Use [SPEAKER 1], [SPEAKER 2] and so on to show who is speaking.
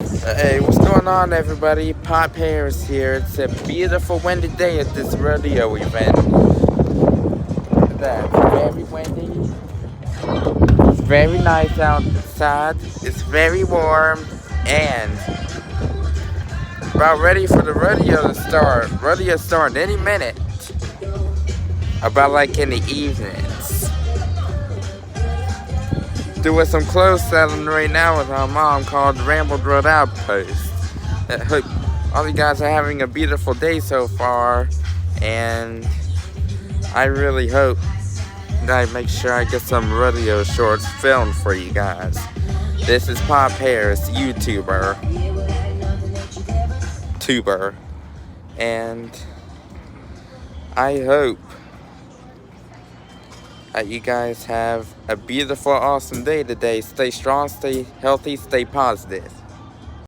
[SPEAKER 1] Hey, what's going on, everybody? Pop Harris here. It's a beautiful windy day at this rodeo event. Look at that. It's very windy. It's very nice outside. It's very warm. And about ready for the rodeo to start. Rodeo starting any minute. About like in the evenings. Doing some clothes selling right now with my mom called Rambled Road Outpost. I hope all you guys are having a beautiful day so far, and I really hope that I make sure I get some rodeo shorts filmed for you guys. This is Pop Harris, YouTuber, and I hope that you guys have a beautiful, awesome day today. Stay strong, stay healthy, stay positive.